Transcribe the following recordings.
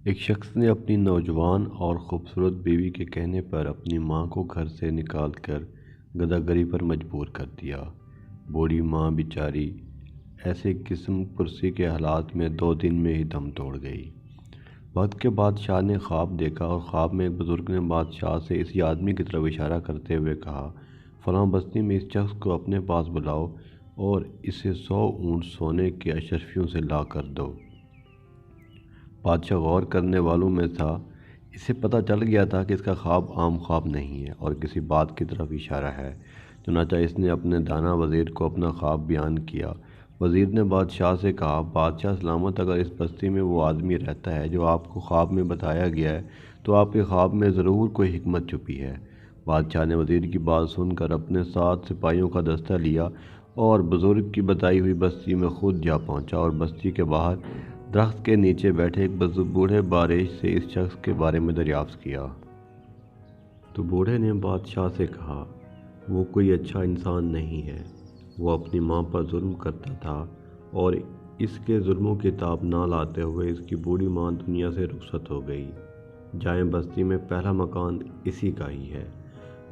ایک شخص نے اپنی نوجوان اور خوبصورت بیوی کے کہنے پر اپنی ماں کو گھر سے نکال کر گداگری پر مجبور کر دیا۔ بوڑھی ماں بیچاری ایسے قسم پرسی کے حالات میں 2 دن میں ہی دم توڑ گئی۔ وقت کے بادشاہ نے خواب دیکھا اور خواب میں ایک بزرگ نے بادشاہ سے اسی آدمی کی طرف اشارہ کرتے ہوئے کہا، فلاں بستی میں اس شخص کو اپنے پاس بلاؤ اور اسے 100 اونٹ سونے کے اشرفیوں سے لا کر دو۔ بادشاہ غور کرنے والوں میں تھا۔ اسے پتہ چل گیا تھا کہ اس کا خواب عام خواب نہیں ہے اور کسی بات کی طرف اشارہ ہے۔ چنانچہ اس نے اپنے دانا وزیر کو اپنا خواب بیان کیا۔ وزیر نے بادشاہ سے کہا، بادشاہ سلامت، اگر اس بستی میں وہ آدمی رہتا ہے جو آپ کو خواب میں بتایا گیا ہے تو آپ کے خواب میں ضرور کوئی حکمت چھپی ہے۔ بادشاہ نے وزیر کی بات سن کر اپنے 7 سپاہیوں کا دستہ لیا اور بزرگ کی بتائی ہوئی بستی میں خود جا پہنچا اور بستی کے باہر درخت کے نیچے بیٹھے ایک بوڑھے بارش سے اس شخص کے بارے میں دریافت کیا۔ تو بوڑھے نے بادشاہ سے کہا، وہ کوئی اچھا انسان نہیں ہے۔ وہ اپنی ماں پر ظلم کرتا تھا اور اس کے ظلموں کی تاب نہ لاتے ہوئے اس کی بوڑھی ماں دنیا سے رخصت ہو گئی۔ جائیں بستی میں پہلا مکان اسی کا ہی ہے۔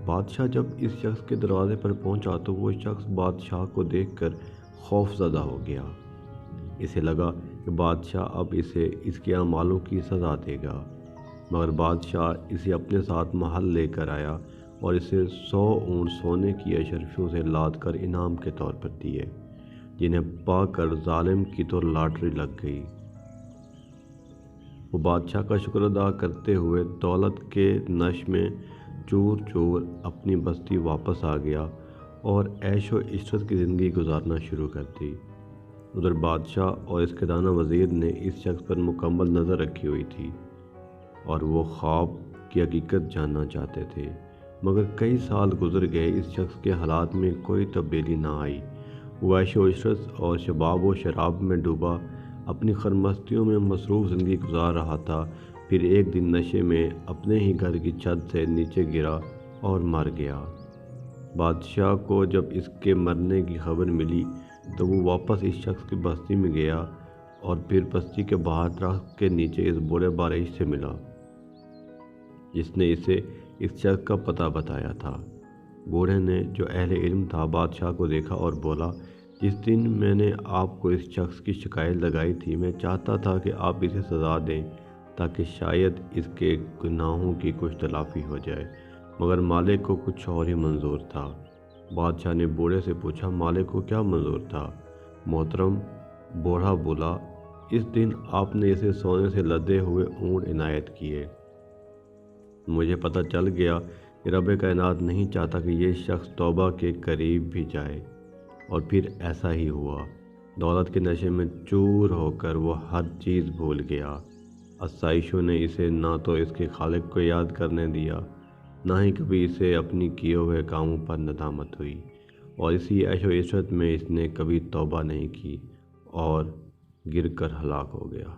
بادشاہ جب اس شخص کے دروازے پر پہنچا تو وہ شخص بادشاہ کو دیکھ کر خوف زدہ ہو گیا۔ اسے لگا کہ بادشاہ اب اسے اس کے اعمالوں کی سزا دے گا، مگر بادشاہ اسے اپنے ساتھ محل لے کر آیا اور اسے 100 اونٹ سونے کی اشرفیوں سے لاد کر انعام کے طور پر دیے، جنہیں پا کر ظالم کی تو لاٹری لگ گئی۔ وہ بادشاہ کا شکر ادا کرتے ہوئے دولت کے نش میں چور چور اپنی بستی واپس آ گیا اور عیش و عشرت کی زندگی گزارنا شروع کر دی۔ ادھر بادشاہ اور اس کے دانا وزیر نے اس شخص پر مکمل نظر رکھی ہوئی تھی اور وہ خواب کی حقیقت جاننا چاہتے تھے، مگر کئی سال گزر گئے، اس شخص کے حالات میں کوئی تبدیلی نہ آئی۔ وہ عیش و عشرت اور شباب و شراب میں ڈوبا اپنی خرمستیوں میں مصروف زندگی گزار رہا تھا۔ پھر ایک دن نشے میں اپنے ہی گھر کی چھت سے نیچے گرا اور مر گیا۔ بادشاہ کو جب اس کے مرنے کی خبر ملی تو وہ واپس اس شخص کی بستی میں گیا اور پھر بستی کے باہر درخت کے نیچے اس بوڑھے بارش سے ملا جس نے اسے اس شخص کا پتہ بتایا تھا۔ بوڑھے نے، جو اہل علم تھا، بادشاہ کو دیکھا اور بولا، جس دن میں نے آپ کو اس شخص کی شکایت لگائی تھی، میں چاہتا تھا کہ آپ اسے سزا دیں تاکہ شاید اس کے گناہوں کی کچھ تلافی ہو جائے، مگر مالک کو کچھ اور ہی منظور تھا۔ بادشاہ نے بوڑھے سے پوچھا، مالک کو کیا منظور تھا؟ محترم، بوڑھا بولا، اس دن آپ نے اسے سونے سے لدے ہوئے اونٹ عنایت کیے۔ مجھے پتہ چل گیا کہ رب کائنات نہیں چاہتا کہ یہ شخص توبہ کے قریب بھی جائے، اور پھر ایسا ہی ہوا۔ دولت کے نشے میں چور ہو کر وہ ہر چیز بھول گیا۔ آسائشوں نے اسے نہ تو اس کے خالق کو یاد کرنے دیا، نہ ہی کبھی اسے اپنی کیے ہوئے کاموں پر ندامت ہوئی، اور اسی عیش و عشرت میں اس نے کبھی توبہ نہیں کی اور گر کر ہلاک ہو گیا۔